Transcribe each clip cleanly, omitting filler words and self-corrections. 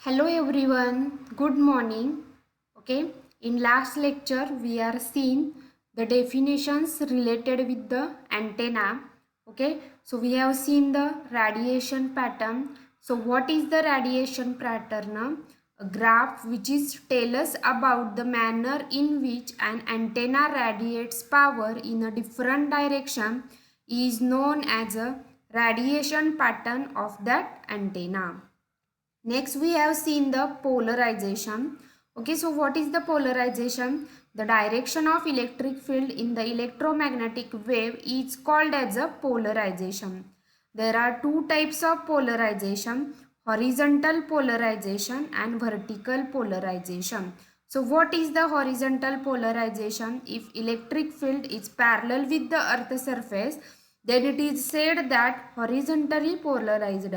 Hello everyone, good morning. Okay, in last lecture we are seeing the definitions related with the antenna. Okay, so we have seen the radiation pattern. So what is the radiation pattern? A graph which is tell us about the manner in which an antenna radiates power in a different direction is known as a radiation pattern of that antenna. Next, we have seen the polarization. Okay, so what is the polarization? The direction of electric field in the electromagnetic wave is called as a polarization. There are two types of polarization, horizontal polarization and vertical polarization. So what is the horizontal polarization? If electric field is parallel with the earth surface, then it is said that horizontally polarized,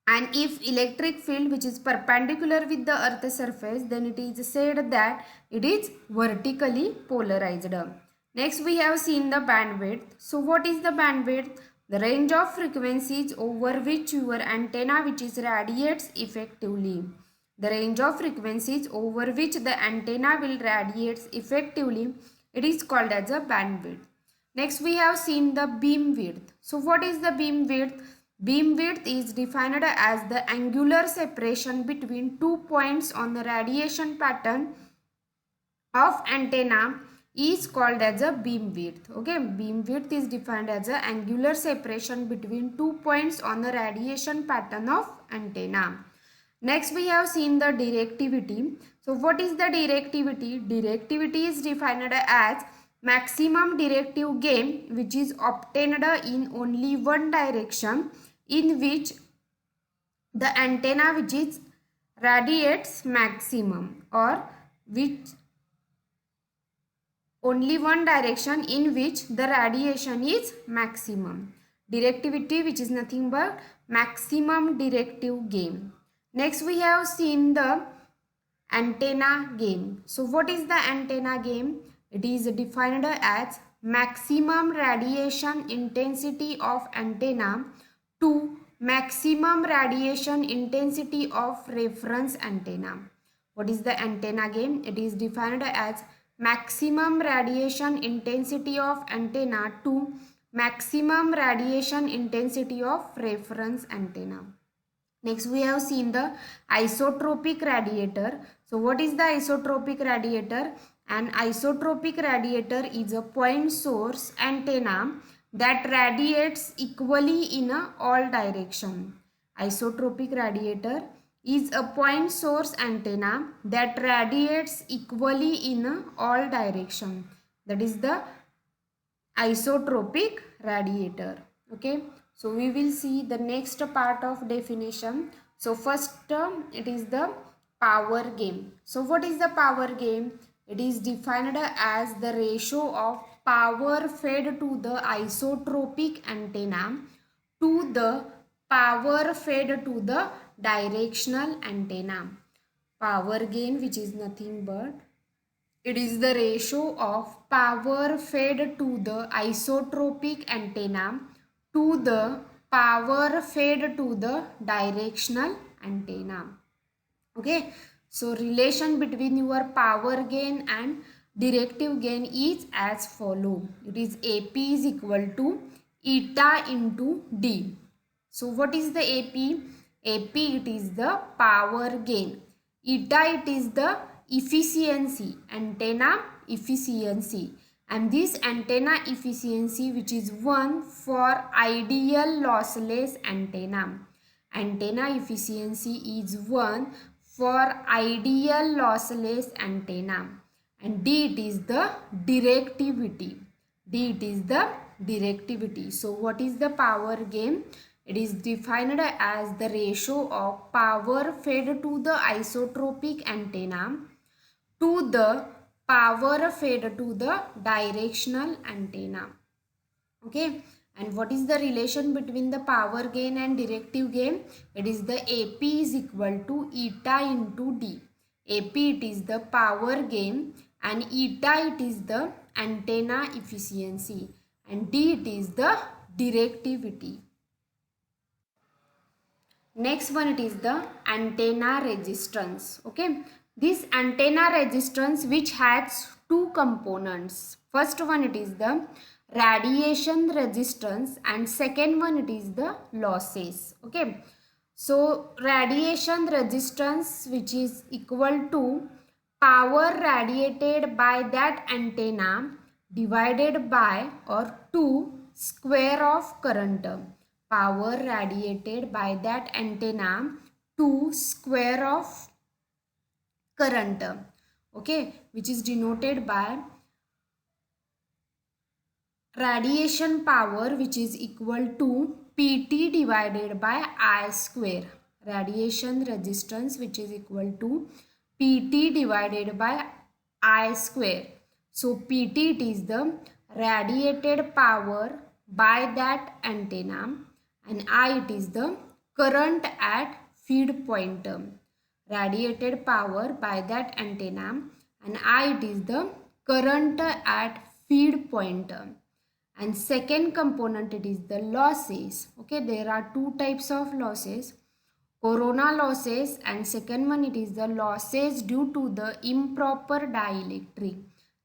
and if electric field which is perpendicular with the earth surface, then it is said that it is vertically polarized. Next we have seen the bandwidth. So what is the bandwidth? The range of frequencies over which your antenna which is radiates effectively. The range of frequencies over which the antenna will radiates effectively, it is called as a bandwidth. Next we have seen the beam width. So what is the beam width? Beam width is defined as the angular separation between 2 points on the radiation pattern of antenna is called as a beam width. Okay, beam width is defined as the angular separation between 2 points on the radiation pattern of antenna. Next we have seen the directivity. So what is the directivity? Directivity is defined as maximum directive gain which is obtained in only one direction, in which the antenna which is radiates maximum, or which only one direction in which the radiation is maximum. Directivity, which is nothing but maximum directive gain. Next we have seen the antenna gain. So what is the antenna gain? It is defined as maximum radiation intensity of antenna to maximum radiation intensity of reference antenna. What is the antenna gain? It is defined as maximum radiation intensity of antenna to maximum radiation intensity of reference antenna. Next we have seen the isotropic radiator. So what is the isotropic radiator? An isotropic radiator is a point source antenna that radiates equally in all direction. Isotropic radiator is a point source antenna that radiates equally in all direction. That is the isotropic radiator. Okay, so we will see the next part of definition. So first term, it is the power gain. So what is the power gain? It is defined as the ratio of power fed to the isotropic antenna to the power fed to the directional antenna. Power gain, which is nothing but it is the ratio of power fed to the isotropic antenna to the power fed to the directional antenna. Okay, so relation between your power gain and directive gain is as follow. It is AP is equal to eta into D. So what is the AP? AP, it is the power gain. Eta, it is the efficiency, antenna efficiency, and this antenna efficiency which is 1 for ideal lossless antenna. Antenna efficiency is 1 for ideal lossless antenna, and D, it is the directivity. D, it is the directivity. So what is the power gain? It is defined as the ratio of power fed to the isotropic antenna to the power fed to the directional antenna. Okay, and what is the relation between the power gain and directive gain? It is the AP is equal to eta into D. AP, it is the power gain, and eta, it is the antenna efficiency, and D, it is the directivity. Next one, it is the antenna resistance. Okay, this antenna resistance which has two components. First one, it is the radiation resistance, and second one, it is the losses. Okay, so radiation resistance, which is equal to power radiated by that antenna divided by or 2 square of current. Power radiated by that antenna to square of current, okay, which is denoted by radiation power, which is equal to PT divided by I square. Radiation resistance, which is equal to PT divided by I square. So PT, it is the radiated power by that antenna, and I, it is the current at feed point. Radiated power by that antenna, and I, it is the current at feed point. And second component, it is the losses. Okay, there are two types of losses, corona losses, and second one, it is the losses due to the improper dielectric.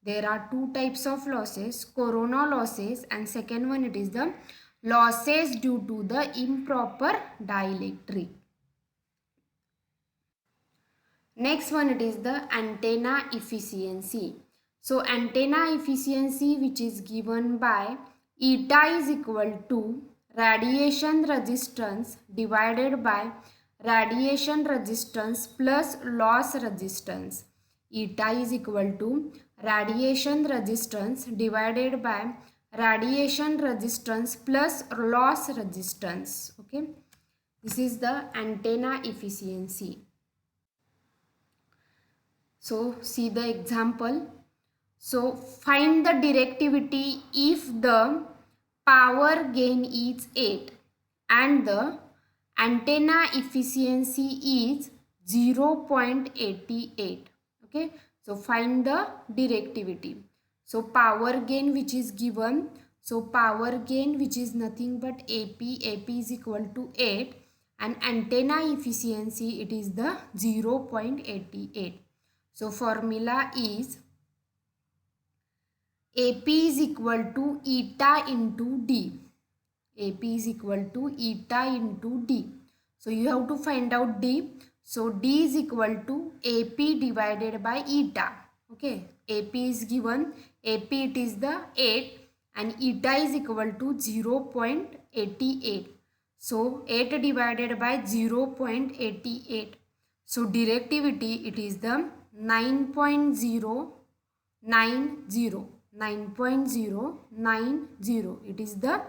There are two types of losses, corona losses, and second one, it is the losses due to the improper dielectric. Next one, it is the antenna efficiency. So antenna efficiency, which is given by eta is equal to radiation resistance divided by radiation resistance plus loss resistance. Eta is equal to radiation resistance divided by radiation resistance plus loss resistance. Okay, this is the antenna efficiency. So see the example. So find the directivity if the power gain is 8 and the antenna efficiency is 0.88. Okay, so find the directivity. So power gain which is given, so power gain which is nothing but AP is equal to 8, and antenna efficiency, it is the 0.88. So formula is AP is equal to eta into D. AP is equal to eta into D. So you have to find out D. So D is equal to AP divided by eta. Okay, AP is given. AP, it is the 8, and eta is equal to 0.88. So 8 divided by 0.88. So directivity, it is the 9.090. 9.090. It is the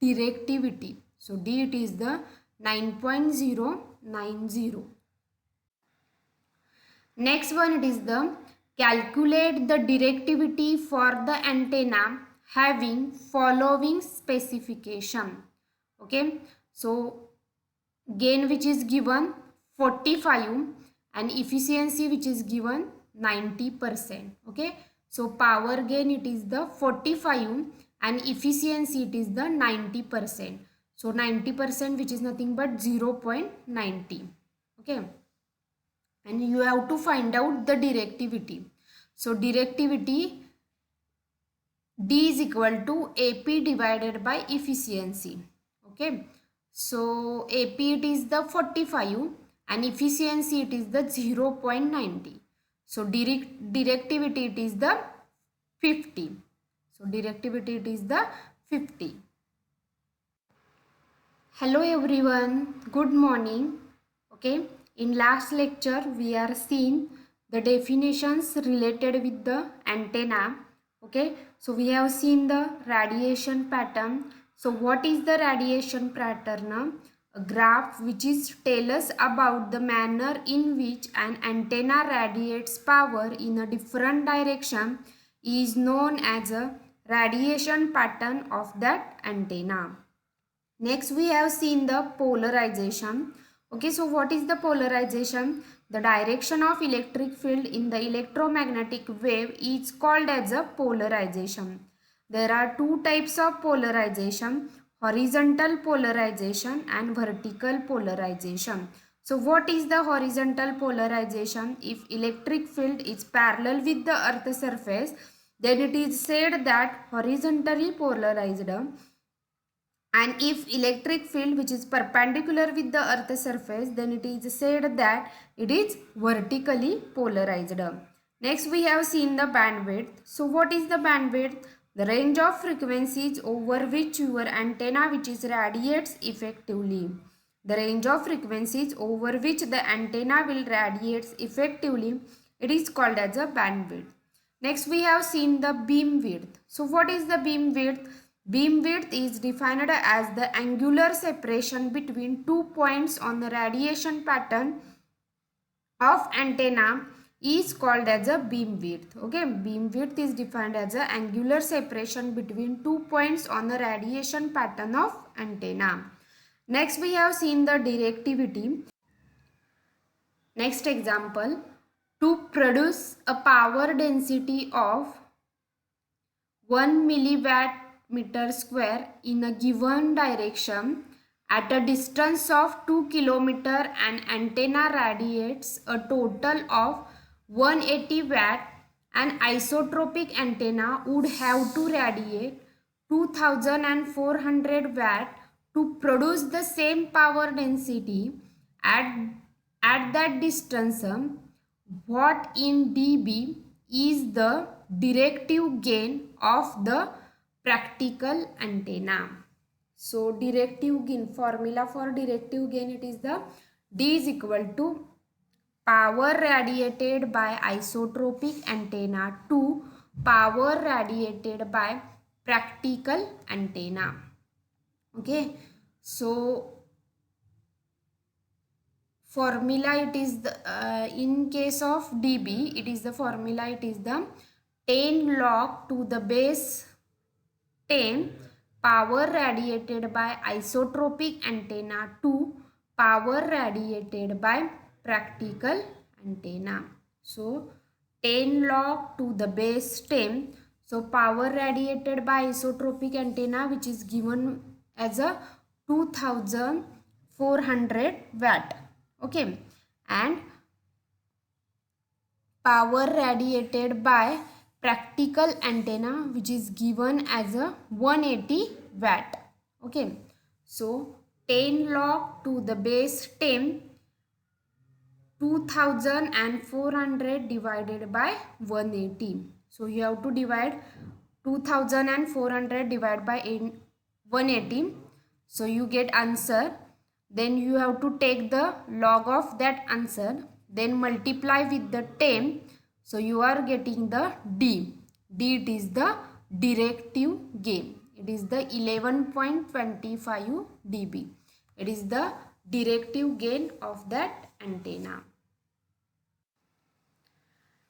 directivity. So D, it is the 9.090. Next one, it is the calculate the directivity for the antenna having following specification. Okay, so gain which is given 45 and efficiency which is given 90%. Okay, so power gain, it is the 45 and efficiency, it is the 90%. So 90%, which is nothing but 0.90. Okay, and you have to find out the directivity. So directivity, D is equal to AP divided by efficiency. Okay, so AP, it is the 45 and efficiency, it is the 0.90. So directivity, it is the 50. So directivity, it is the 50. Hello everyone, good morning. Okay, in last lecture we are seeing the definitions related with the antenna. Okay, so we have seen the radiation pattern. So what is the radiation pattern? A graph which is tell us about the manner in which an antenna radiates power in a different direction is known as a radiation pattern of that antenna. Next we have seen the polarization. Okay, so what is the polarization? The direction of electric field in the electromagnetic wave is called as a polarization. There are two types of polarization. horizontal polarization and vertical polarization. So what is the horizontal polarization? If electric field is parallel with the earth surface, then it is said that horizontally polarized, and if electric field which is perpendicular with the earth surface, then it is said that it is vertically polarized. Next we have seen the bandwidth. So what is the bandwidth? The range of frequencies over which your antenna which is radiates effectively. The range of frequencies over which the antenna will radiates effectively, it is called as a bandwidth. Next we have seen the beam width. So what is the beam width? Beam width is defined as the angular separation between 2 points on the radiation pattern of antenna is called as a beam width. Okay, beam width is defined as the angular separation between 2 points on the radiation pattern of antenna. Next we have seen the directivity. Next example, to produce a power density of 1 milliwatt meter square in a given direction at a distance of 2 km, an antenna radiates a total of 180 watt. An isotropic antenna would have to radiate 2400 watt to produce the same power density at, at that distance. What in dB is the directive gain of the practical antenna? So directive gain, formula for directive gain, it is the D is equal to power radiated by isotropic antenna to power radiated by practical antenna. Okay, so formula, it is the in case of dB, it is the formula, it is the 10 log to the base 10 power radiated by isotropic antenna to power radiated by practical antenna. So 10 log to the base 10. So power radiated by isotropic antenna which is given as a 2400 watt. Okay, and power radiated by practical antenna which is given as a 180 watt. Okay, so 10 log to the base 10, 2400 divided by 180. So you have to divide 2400 divided by 180. So you get answer. Then you have to take the log of that answer. Then multiply with the 10. So you are getting the D. D, it is the directive gain. It is the 11.25 dB. It is the directive gain of that antenna.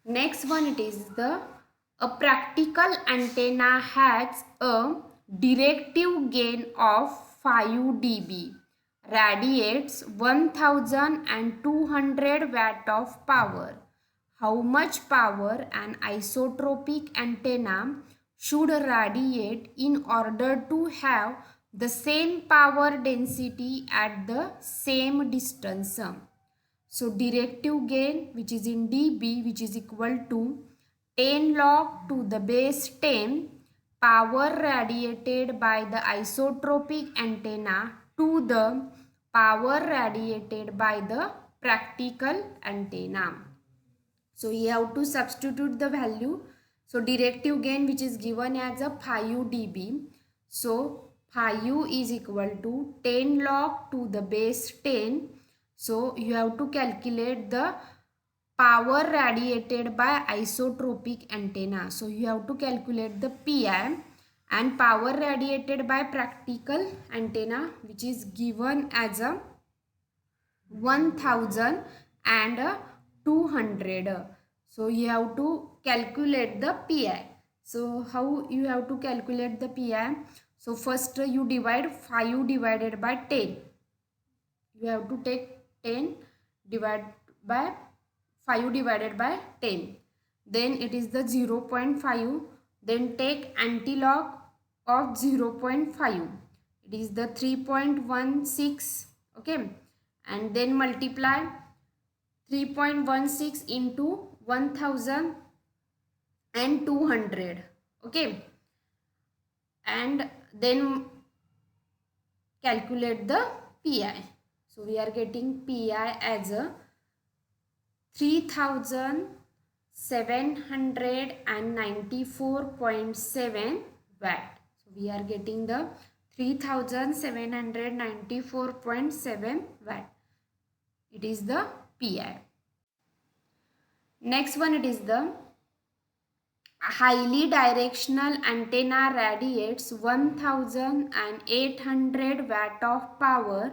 Next one, it is the a practical antenna has a directive gain of 5 dB, radiates 1200 watt of power. How much power an isotropic antenna should radiate in order to have the same power density at the same distance? So directive gain which is in dB which is equal to 10 log to the base 10 power radiated by the isotropic antenna to the power radiated by the practical antenna. So you have to substitute the value. So directive gain which is given as a 5 dB. So 5 is equal to 10 log to the base 10. So you have to calculate the power radiated by isotropic antenna. So you have to calculate the PI, and power radiated by practical antenna which is given as a 1000 and 200. So you have to calculate the PI. So how you have to calculate the PI? So first you divide 5 divided by 10. You have to take 10 divided by 5 divided by 10. Then it is the 0.5. Then take antilog of 0.5. it is the 3.16, okay, and then multiply 3.16 into 1200, okay, and then calculate the PI. So we are getting PI as a 3794.7 watt. So we are getting the 3794.7 watt. It is the PI. Next one, it is the highly directional antenna radiates 1800 watt of power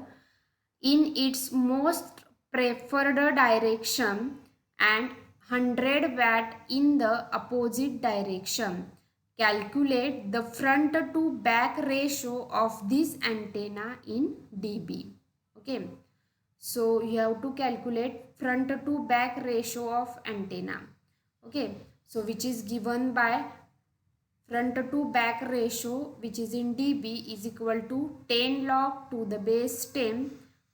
in its most preferred direction and 100 watt in the opposite direction. Calculate the front to back ratio of this antenna in dB. Okay. So you have to calculate front to back ratio of antenna. Okay. So which is given by front to back ratio, which is in dB, is equal to 10 log to the base 10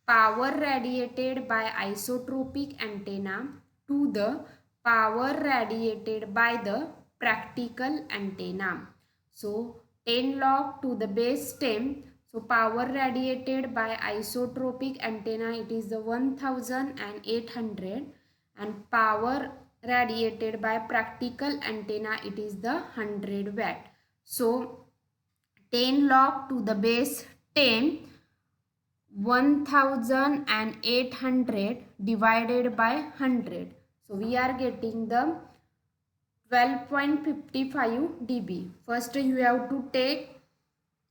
power radiated by isotropic antenna to the power radiated by the practical antenna. So 10 log to the base 10. So power radiated by isotropic antenna, it is the 1800, and power radiated by practical antenna, it is the 100 watt. So 10 log to the base 10, 1800 divided by 100. So we are getting the 12.55 dB. First you have to take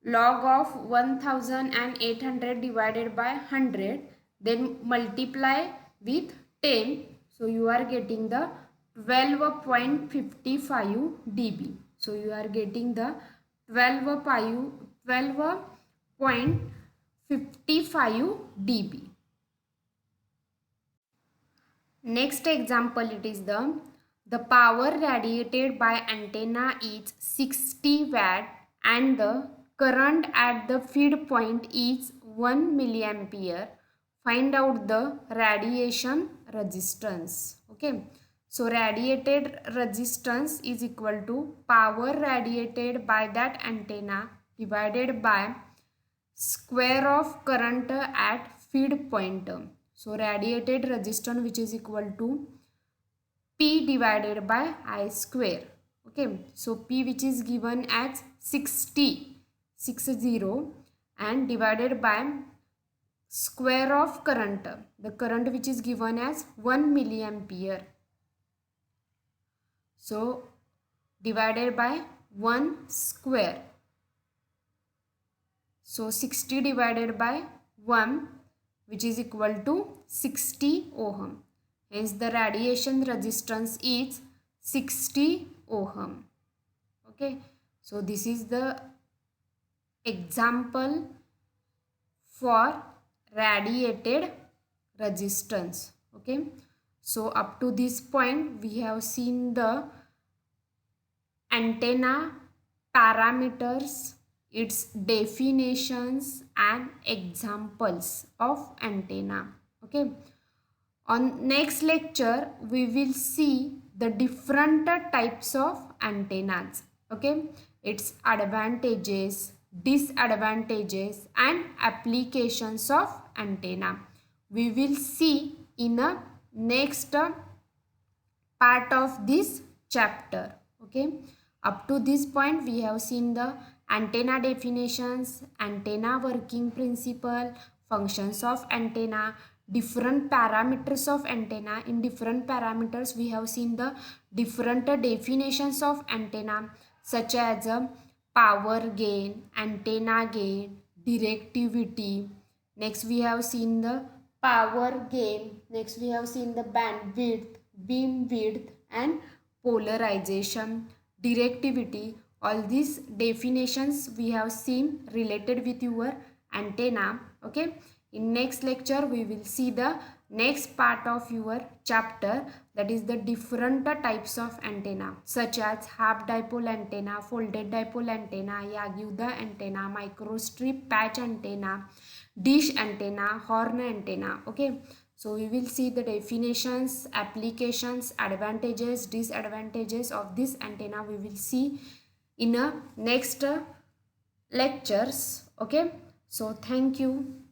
log of 1800 divided by 100, then multiply with 10. So you are getting the 12.55 dB. So you are getting the 12.55 dB. Next example, it is the power radiated by antenna is 60 watt and the current at the feed point is 1 milliampere. Find out the radiation resistance. Okay. So radiated resistance is equal to power radiated by that antenna divided by square of current at feed point. So radiated resistance, which is equal to P divided by I square. Okay. So P, which is given as 60 and divided by square of current, the current which is given as 1 milliampere. So divided by 1 square. So 60 divided by 1, which is equal to 60 ohm. Hence the radiation resistance is 60 ohm. Okay. So this is the example for radiated resistance. Okay. So up to this point we have seen the antenna parameters, its definitions and examples of antenna. Okay. On next lecture we will see the different types of antennas. Okay. Its advantages, disadvantages and applications of antenna. We will see in a next part of this chapter. Okay. Up to this point we have seen the antenna definitions, antenna working principle, functions of antenna, different parameters of antenna. In different parameters we have seen the different definitions of antenna, such as power gain, antenna gain, directivity. Next we have seen the power gain. Next we have seen the bandwidth, beam width and polarization, directivity. All these definitions we have seen related with your antenna. Okay. In next lecture we will see the next part of your chapter, that is the different types of antenna such as half dipole antenna, folded dipole antenna, Yagi-Uda antenna, microstrip patch antenna, dish antenna, horn antenna. Okay, so we will see the definitions, applications, advantages, disadvantages of this antenna. We will see in a next lectures. Okay, so thank you.